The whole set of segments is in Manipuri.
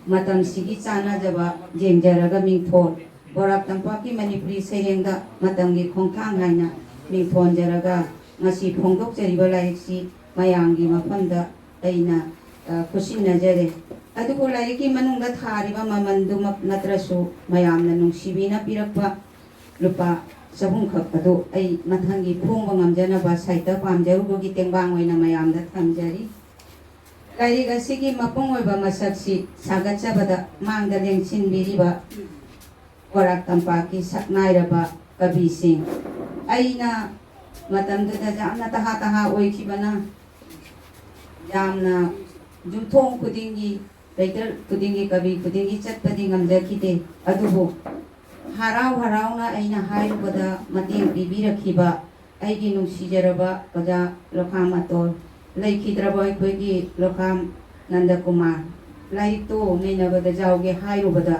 ꯃꯇꯝꯁꯤꯒꯤ ꯆꯥꯟꯅꯖꯕ ꯌꯦꯡꯖꯔꯒ ꯃꯤꯡꯊꯣꯟ ꯕꯣꯔꯥꯛ ꯇꯝꯄꯥꯛꯀꯤ ꯃꯅꯤꯄꯨꯔꯤ ꯁꯩꯔꯦꯡꯗ ꯃꯇꯝꯒꯤ ꯈꯣꯡꯊꯥꯡ ꯍꯥꯏꯅ ꯃꯤꯡꯊꯣꯟꯖꯔꯒ ꯉꯁꯤ ꯐꯣꯡꯗꯣꯛꯆꯔꯤꯕ ꯂꯥꯏꯔꯤꯛꯁꯤ ꯃꯌꯥꯝꯒꯤ ꯃꯐꯝꯗ ꯑꯩꯅ ꯈꯨꯠꯁꯤꯟꯅꯖꯔꯦ ꯑꯗꯨꯕꯨ ꯂꯥꯏꯔꯤꯛꯀꯤ ꯃꯅꯨꯡꯗ ꯊꯥꯔꯤꯕ ꯃꯃꯜꯗꯨꯃꯛ ꯅꯠꯇ꯭ꯔꯁꯨ ꯃꯌꯥꯝꯅ ꯅꯨꯡꯁꯤꯕꯤꯅ ꯄꯤꯔꯛꯄ ꯂꯨꯄꯥ 300 ꯈꯛ ꯑꯗꯨ ꯑꯩ ꯃꯊꯪꯒꯤ ꯐꯣꯡꯕ ꯉꯝꯖꯅꯕ ꯁꯥꯏꯠꯇ ꯄꯥꯝꯖꯔꯨꯕꯒꯤ ꯇꯦꯡꯕꯥꯡ ꯑꯣꯏꯅ ꯃꯌꯥꯝꯗ ꯊꯝꯖꯔꯤ ꯂꯥꯏꯔꯤꯛ ꯑꯁꯤꯒꯤ ꯃꯄꯨꯡ ꯑꯣꯏꯕ ꯃꯁꯛꯁꯤ ꯁꯥꯒꯠꯆꯕꯗ ꯃꯥꯡꯗ ꯂꯦꯡꯁꯤꯟꯕꯤꯔꯤꯕ ꯕꯣꯔꯥꯛ ꯇꯝꯄꯥꯛꯀꯤ ꯁꯛꯅꯥꯏꯔꯕ ꯀꯕꯤꯁꯤꯡ ꯑꯩꯅ ꯃꯇꯝꯗꯨꯗ ꯌꯥꯝꯅ ꯇꯍꯥ ꯑꯣꯏꯈꯤꯕꯅ ꯌꯥꯝꯅ ꯌꯨꯝꯊꯣꯡ ꯈꯨꯗꯤꯡꯒꯤ ꯔꯥꯏꯇꯔ ꯈꯨꯗꯤꯡꯒꯤ ꯀꯕꯤ ꯈꯨꯗꯤꯡꯒꯤ ꯆꯠꯄꯗꯤ ꯉꯝꯖꯈꯤꯗꯦ ꯑꯗꯨꯕꯨ ꯍꯔꯥꯎꯅ ꯑꯩꯅ ꯍꯥꯏꯔꯨꯕꯗ ꯃꯇꯦꯡ ꯄꯤꯕꯤꯔꯛꯈꯤꯕ ꯑꯩꯒꯤ ꯅꯨꯡꯁꯤꯖꯔꯕ ꯑꯣꯖꯥ ꯂꯣꯈꯥꯝ ꯑꯇꯣꯜ ꯂꯩꯈꯤꯗ꯭ꯔꯕ ꯑꯩꯈꯣꯏꯒꯤ ꯂꯣꯈꯥꯝ ꯅꯟꯗꯀꯨꯃꯥꯔ ꯂꯥꯏꯔꯤꯛꯇꯣ ꯅꯩꯅꯕꯗ ꯌꯥꯎꯒꯦ ꯍꯥꯏꯔꯨꯕꯗ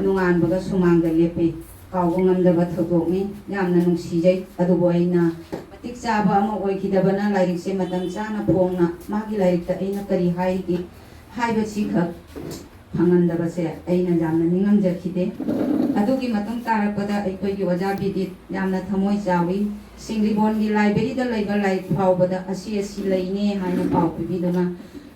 ꯅꯣꯡꯉꯥꯟꯕꯒ ꯁꯨꯃꯥꯡꯗ ꯂꯦꯞꯄꯤ ꯀꯥꯎꯕ ꯉꯝꯗꯕ ꯊꯧꯗꯣꯛꯅꯤ ꯌꯥꯝꯅ ꯅꯨꯡꯁꯤꯖꯩ ꯑꯗꯨꯕꯨ ꯑꯩꯅ ꯃꯇꯤꯛ ꯆꯥꯕ ꯑꯃ ꯑꯣꯏꯈꯤꯗꯕꯅ ꯂꯥꯏꯔꯤꯛꯁꯦ ꯃꯇꯝ ꯆꯥꯅ ꯐꯣꯡꯅ ꯃꯥꯒꯤ ꯂꯥꯏꯔꯤꯛꯇ ꯑꯩꯅ ꯀꯔꯤ ꯍꯥꯏꯔꯤꯒꯦ ꯍꯥꯏꯕꯁꯤ ꯈꯛ ꯐꯪꯍꯟꯗꯕꯁꯦ ꯑꯩꯅ ꯌꯥꯝꯅ ꯅꯤꯡꯉꯝꯖꯈꯤꯗꯦ ꯑꯗꯨꯒꯤ ꯃꯇꯨꯡ ꯇꯥꯔꯛꯄꯗ ꯑꯩꯈꯣꯏꯒꯤ ꯑꯣꯖꯥ ꯕꯤꯗꯤꯠ ꯌꯥꯝꯅ ꯊꯃꯣꯏ ꯆꯥꯎꯏ ꯁꯤꯡꯂꯤꯕꯣꯟꯒꯤ ꯂꯥꯏꯕ꯭ꯔꯦꯔꯤꯗ ꯂꯩꯕ ꯂꯥꯏꯔꯤꯛ ꯐꯥꯎꯕꯗ ꯑꯁꯤ ꯂꯩꯅꯦ ꯍꯥꯏꯅ ꯄꯥꯎ ꯄꯤꯕꯤꯗꯨꯅ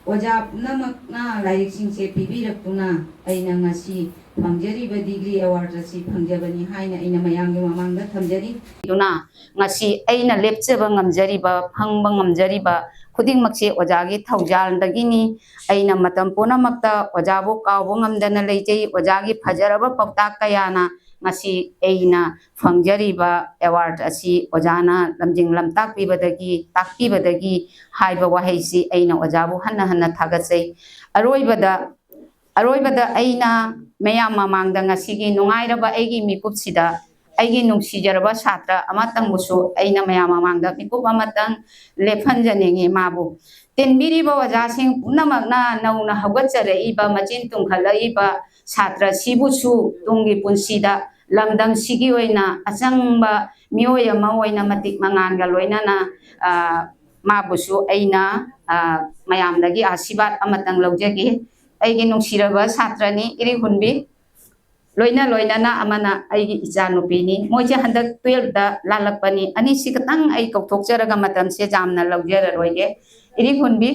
ꯑꯣꯖꯥ ꯄꯨꯝꯅꯃꯛꯅ ꯂꯥꯏꯔꯤꯛꯁꯤꯡꯁꯦ ꯄꯤꯕꯤꯔꯛꯇꯨꯅ ꯑꯩꯅ ꯉꯁꯤ ꯐꯪꯖꯔꯤꯕ ꯗꯤꯒ꯭ꯔꯤ ꯑꯦꯋꯥꯔꯗ ꯑꯁꯤ ꯐꯪꯖꯕꯅꯤ ꯍꯥꯏꯅ ꯑꯩꯅ ꯃꯌꯥꯝꯒꯤ ꯃꯃꯥꯡꯗ ꯊꯝꯖꯔꯤ ꯑꯗꯨꯅ ꯉꯁꯤ ꯑꯩꯅ ꯂꯦꯞꯆꯕ ꯉꯝꯖꯔꯤꯕ ꯐꯪꯕ ꯉꯝꯖꯔꯤꯕ ꯈꯨꯗꯤꯡꯃꯛꯁꯦ ꯑꯣꯖꯥꯒꯤ ꯊꯧꯖꯥꯜꯗꯒꯤꯅꯤ ꯑꯩꯅ ꯃꯇꯝ ꯄꯨꯝꯅꯃꯛꯇ ꯑꯣꯖꯥꯕꯨ ꯀꯥꯎꯕ ꯉꯝꯗꯅ ꯂꯩꯖꯩ ꯑꯣꯖꯥꯒꯤ ꯐꯖꯔꯕ ꯄꯥꯎꯇꯥꯛ ꯀꯌꯥꯅ ꯉꯁꯤ ꯑꯩꯅ ꯐꯪꯖꯔꯤꯕ ꯑꯦꯋꯥꯔꯗ ꯑꯁꯤ ꯑꯣꯖꯥꯅ ꯂꯝꯖꯤꯡ ꯂꯝꯇꯥꯛꯄꯤꯕꯗꯒꯤ ꯇꯥꯛꯄꯤꯕꯗꯒꯤ ꯍꯥꯏꯕ ꯋꯥꯍꯩꯁꯤ ꯑꯩꯅ ꯑꯣꯖꯥꯕꯨ ꯍꯟꯅ ꯊꯥꯒꯠꯆꯩ ꯑꯔꯣꯏꯕꯗ ꯑꯩꯅ ꯃꯌꯥꯝ ꯃꯃꯥꯡꯗ ꯉꯁꯤꯒꯤ ꯅꯨꯡꯉꯥꯏꯔꯕ ꯑꯩꯒꯤ ꯃꯤꯀꯨꯞꯁꯤꯗ ꯑꯩꯒꯤ ꯅꯨꯡꯁꯤꯖꯔꯕ ꯁꯥꯇ꯭ꯔ ꯑꯃꯇꯪꯕꯨꯁꯨ ꯑꯩꯅ ꯃꯌꯥꯝ ꯃꯃꯥꯡꯗ ꯃꯤꯀꯨꯞ ꯑꯃꯇꯪ ꯂꯦꯞꯍꯟꯖꯅꯤꯡꯉꯤ ꯃꯥꯕꯨ ꯇꯤꯟꯕꯤꯔꯤꯕ ꯑꯣꯖꯥꯁꯤꯡ ꯄꯨꯝꯅꯃꯛꯅ ꯅꯧꯅ ꯍꯧꯒꯠꯆꯔꯛꯏꯕ ꯃꯆꯤꯟ ꯇꯨꯝꯈꯠꯂꯛꯏꯕ ꯁꯥꯇ꯭ꯔꯁꯤꯕꯨꯁꯨ ꯇꯨꯡꯒꯤ ꯄꯨꯟꯁꯤꯗ ꯂꯝꯗꯝꯁꯤꯒꯤ ꯑꯣꯏꯅ ꯑꯆꯪꯕ ꯃꯤꯑꯣꯏ ꯑꯃ ꯑꯣꯏꯅ ꯃꯇꯤꯛ ꯃꯉꯥꯟꯒ ꯂꯣꯏꯅꯅ ꯃꯥꯕꯨꯁꯨ ꯑꯩꯅ ꯃꯌꯥꯝꯗꯒꯤ ꯑꯥꯁꯤꯔꯕꯥꯗ ꯑꯃꯇꯪ ꯂꯧꯖꯒꯦ ꯑꯩꯒꯤ ꯅꯨꯡꯁꯤꯔꯕ ꯁꯥꯇ꯭ꯔꯅꯤ ꯏꯔꯤꯈꯨꯟꯕꯤ ꯂꯣꯏꯅꯅ ꯑꯃꯅ ꯑꯩꯒꯤ ꯏꯆꯥꯅꯨꯄꯤꯅꯤ ꯃꯣꯏꯁꯦ ꯍꯟꯗꯛ 12ꯗ ꯂꯥꯜꯂꯛꯄꯅꯤ ꯑꯅꯤꯁꯤ ꯈꯇꯪ ꯑꯩ ꯀꯧꯊꯣꯛꯆꯔꯒ ꯃꯇꯝꯁꯦ ꯌꯥꯝꯅ ꯂꯧꯖꯔꯔꯣꯏꯒꯦ ꯏꯔꯤꯈꯨꯟꯕꯤ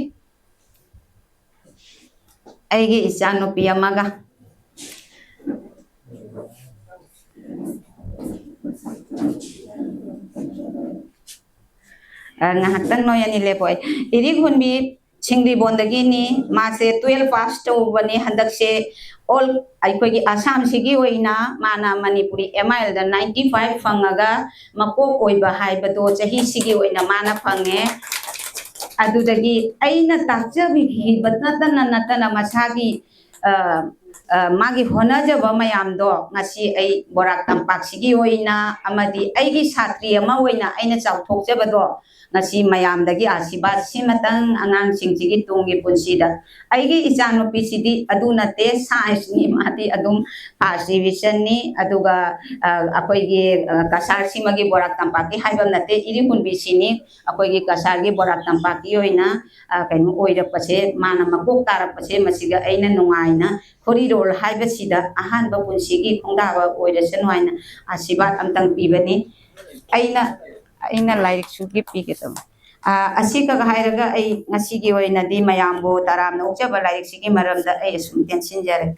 ꯑꯩꯒꯤ ꯏꯆꯥꯅꯨꯄꯤ ꯑꯃꯒ ngahaktang no yani lepoy irikhunbi singribondagini mase 12 pass tawbani handakse all aikogi assam sigi oina mana manipuri mil da 95 fangaga makok oiba haibado chahi sigi oina mana fange adudagi aina takjabi natana masagi magi honajaba mayamdo ngasi ai borak tampak sigi oina amadi aigi satri ama oina aina chawthokjabado ngasi mayamdagi asibad simatang angang singchigi tungi punsida aigi ichanupi sidi aduna te science ni mati adum first division ni aduga akoigi kasar simagi borak tampaki haibam nate irikunbi sini akoigi kasargi borak tampaki oina kaino oirapase mana makok tarapase masiga aina nungaina horirol haibasida ahanba punsigi khongdaba oirasanu haina asibad amtang pibani aina like sugi pigetam asika hairaga ai ngasigi oinadi mayambo taramna ukjaba like sigi maramda ai sum tension jare